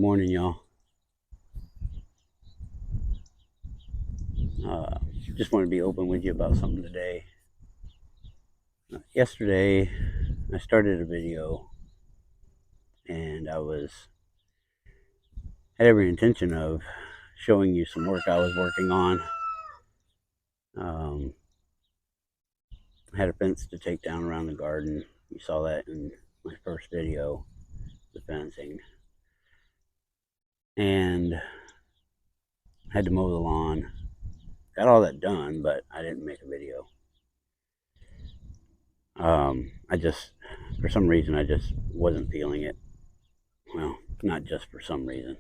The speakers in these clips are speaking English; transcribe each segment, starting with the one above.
Morning, y'all. Just want to be open with you about something today. Yesterday, I started a video, and had every intention of showing you some work I was working on. I had a fence to take down around the garden. You saw that in my first video, the fencing, and I had to mow the lawn. Got all that done, but I didn't make a video. For some reason, I just wasn't feeling it. Well, not just for some reason.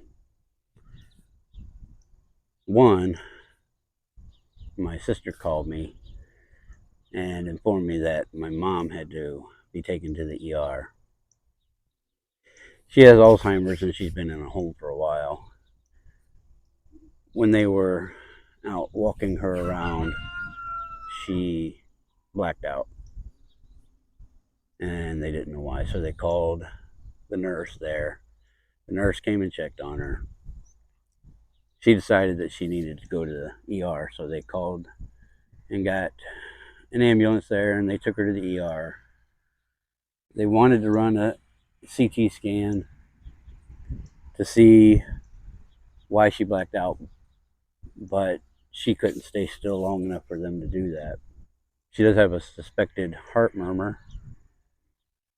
One, my sister called me and informed me that my mom had to be taken to the ER. She has Alzheimer's and she's been in a home for a while. When they were out walking her around, she blacked out and they didn't know why, so they called the nurse there. The nurse came and checked on her. She decided that she needed to go to the ER, so they called and got an ambulance there and they took her to the ER. They wanted to run a CT scan to see why she blacked out, but she couldn't stay still long enough for them to do that. She does have a suspected heart murmur,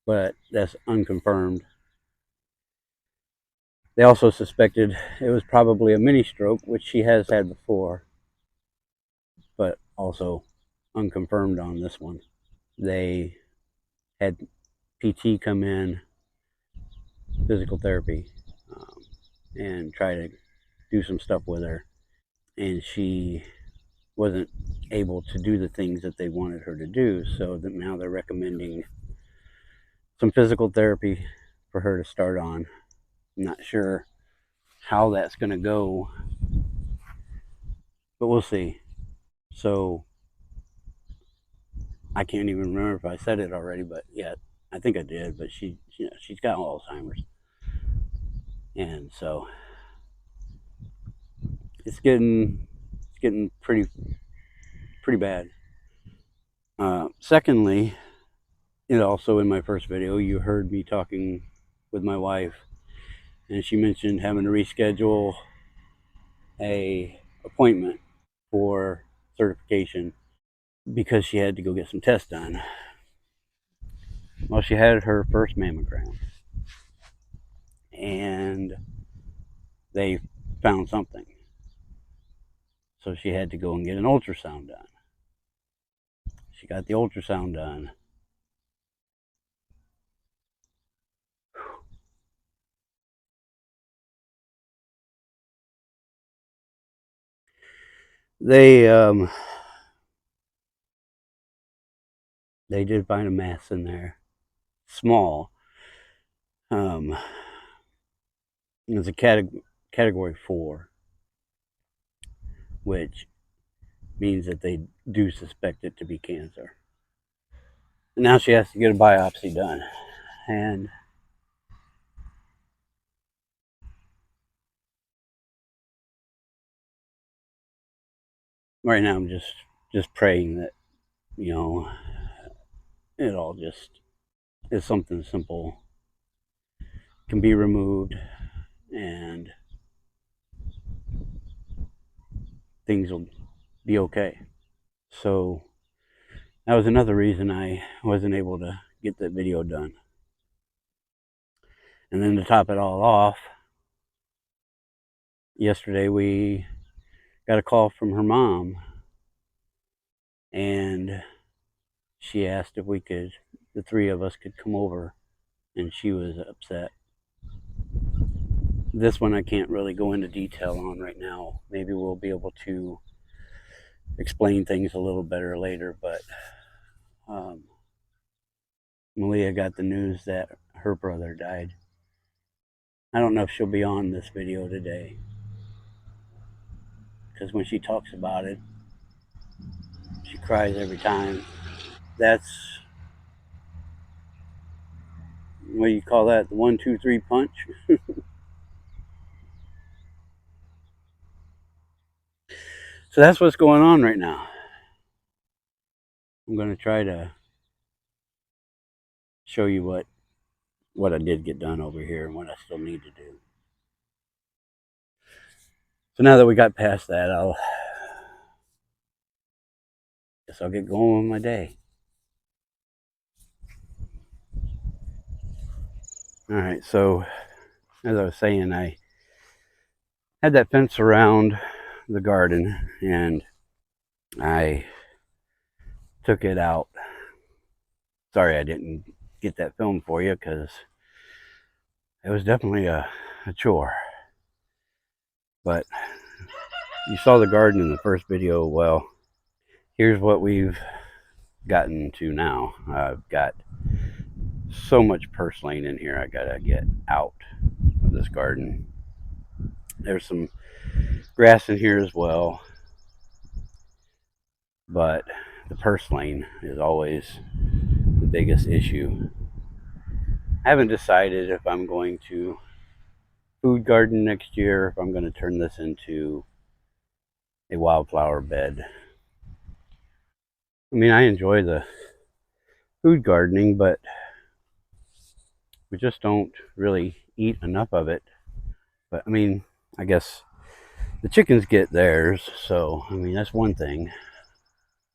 but that's unconfirmed. They also suspected it was probably a mini stroke, which she has had before, but also unconfirmed on this one. They had PT come in, physical therapy, and try to do some stuff with her. And she wasn't able to do the things that they wanted her to do, so that now they're recommending some physical therapy for her to start on. I'm not sure how that's going to go, but we'll see. So I can't even remember if I said it already, but yeah, I think I did. But she's got Alzheimer's, and so it's getting pretty bad. Secondly, also in my first video, you heard me talking with my wife, and she mentioned having to reschedule a appointment for certification because she had to go get some tests done. Well, she had her first mammogram, and they found something, so she had to go and get an ultrasound done. She got the ultrasound done. They they did find a mass in there, small. It's a category 4, which means that they do suspect it to be cancer. And now she has to get a biopsy done, and right now I'm just praying that it all just is something simple, can be removed, and things will be okay. So that was another reason I wasn't able to get that video done. And then to top it all off, yesterday we got a call from her mom, and she asked if the three of us could come over, and she was upset. This one I can't really go into detail on right now. Maybe we'll be able to explain things a little better later, but Maleah got the news that her brother died. I don't know if she'll be on this video today, because when she talks about it, she cries every time. That's, what do you call that? The 1, 2, 3 punch? So that's what's going on right now. I'm going to try to show you what I did get done over here and what I still need to do. So now that we got past that, guess I'll get going with my day. All right, so as I was saying, I had that fence around the garden and I took it out. Sorry I didn't get that film for you because it was definitely a chore. But you saw the garden in the first video. Well, here's what we've gotten to now. I've got so much purslane in here I gotta get out of this garden. There's some grass in here as well, but the purslane is always the biggest issue. I haven't decided if I'm going to food garden next year, if I'm going to turn this into a wildflower bed. I mean, I enjoy the food gardening, but we just don't really eat enough of it. But I mean, I guess the chickens get theirs, so I mean, that's one thing.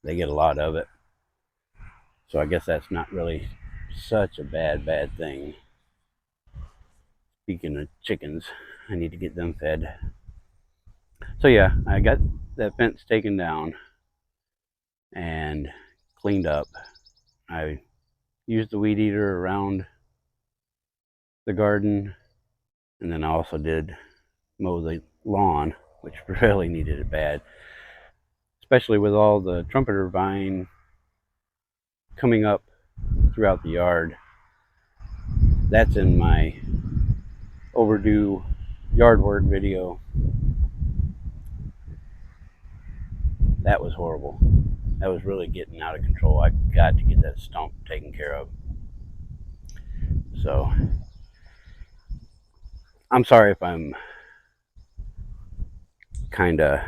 They get a lot of it. So I guess that's not really such a bad thing. Speaking of chickens, I need to get them fed. So yeah, I got that fence taken down and cleaned up. I used the weed eater around the garden, and then I also did mow the lawn, which really needed it bad, especially with all the trumpeter vine coming up throughout the yard. That's in my overdue yard work video. That was horrible. That was really getting out of control. I got to get that stump taken care of. So I'm sorry if I'm kind of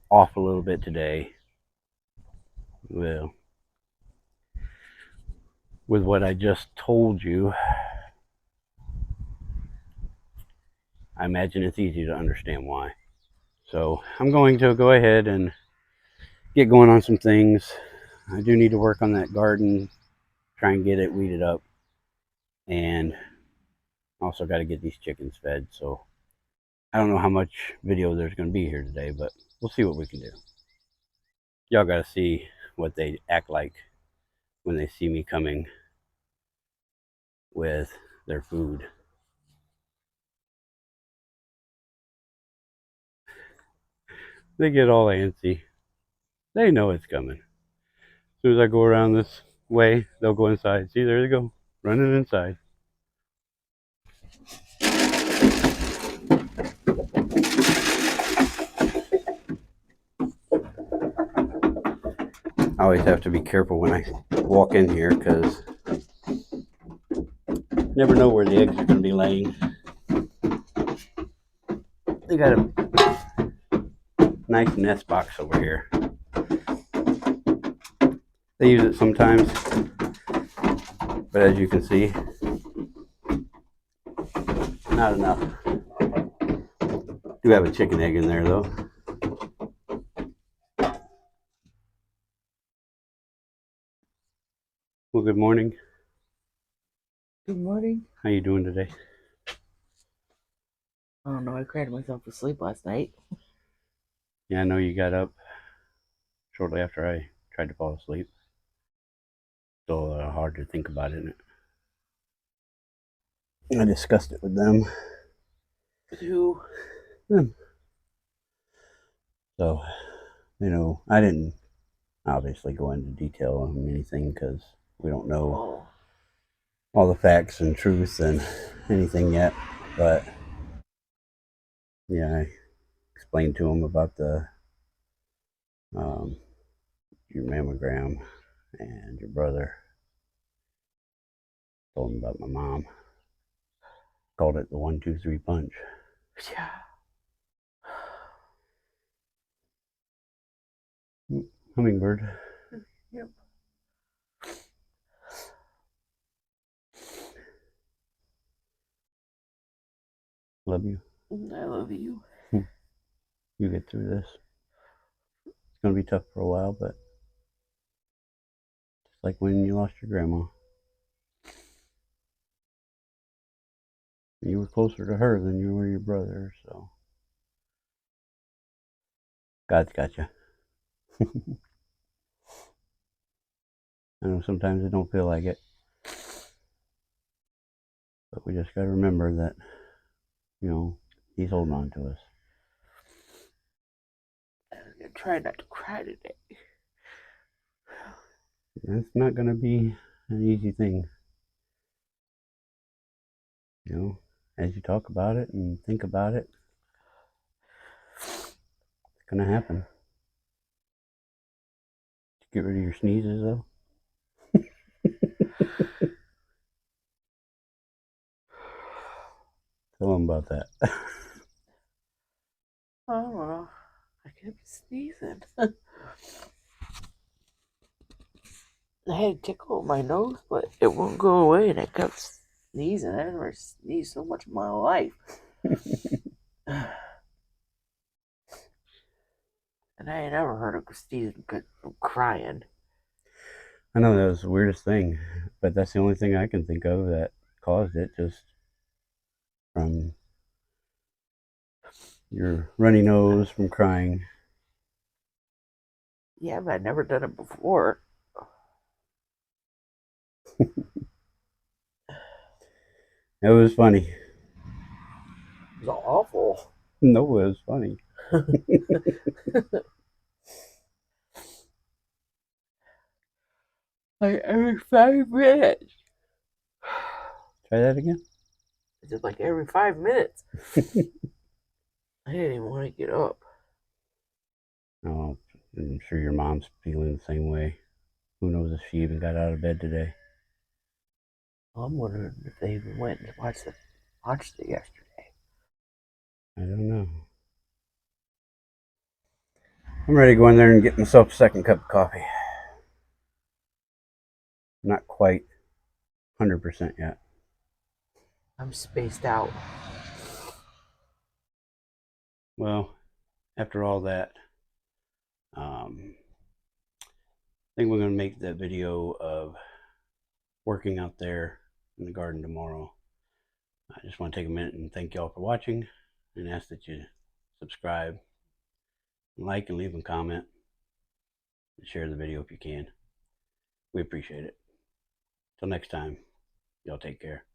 off a little bit today. Well, with what I just told you, I imagine it's easy to understand why. So I'm going to go ahead and get going on some things. I do need to work on that garden, try and get it weeded up, and also got to get these chickens fed. So I don't know how much video there's going to be here today, but we'll see what we can do. Y'all got to see what they act like when they see me coming with their food. They get all antsy. They know it's coming. As soon as I go around this way, they'll go inside. See, there they go, running inside. I always have to be careful when I walk in here because you never know where the eggs are going to be laying. They got a nice nest box over here. They use it sometimes, but as you can see, not enough. Do have a chicken egg in there though. Well, good morning. Good morning. How you doing today? I don't know. I cried myself to sleep last night. Yeah, I know you got up shortly after I tried to fall asleep. Still hard to think about, isn't it? I discussed it with them. With who? Them. So, I didn't obviously go into detail on anything because we don't know all the facts and truth and anything yet. But yeah, I explained to them about um, your mammogram and your brother. Told them about my mom. Called it the 1, 2, 3 punch. Yeah. Hummingbird. Yep. Love you. I love you. You get through this. It's going to be tough for a while, but it's like when you lost your grandma. You were closer to her than you were your brother, so God's got you. I know sometimes it don't feel like it, but we just got to remember that, He's holding on to us. I'm gonna try not to cry today. And it's not going to be an easy thing, as you talk about it and think about it. It's going to happen. Get rid of your sneezes, though. Tell them about that. I don't know. I kept sneezing. I had a tickle in my nose, but it won't go away, and I kept sneezing. I never sneezed so much in my life. And I ain't never heard of sneezing from crying. I know that was the weirdest thing, but that's the only thing I can think of that caused it, just from your runny nose from crying. Yeah, but I'd never done it before. It was funny. It was awful. No, it was funny. Like every 5 minutes. Try that again. It's just like every 5 minutes. I didn't even want to get up. Oh, I'm sure your mom's feeling the same way. Who knows if she even got out of bed today? I'm wondering if they even went and watched it yesterday. I don't know. I'm ready to go in there and get myself a second cup of coffee. Not quite 100% yet. I'm spaced out. Well, after all that, I think we're going to make that video of working out there in the garden tomorrow. I just want to take a minute and thank y'all for watching and ask that you subscribe, like, and leave a comment, and share the video if you can. We appreciate it. Till next time, y'all take care.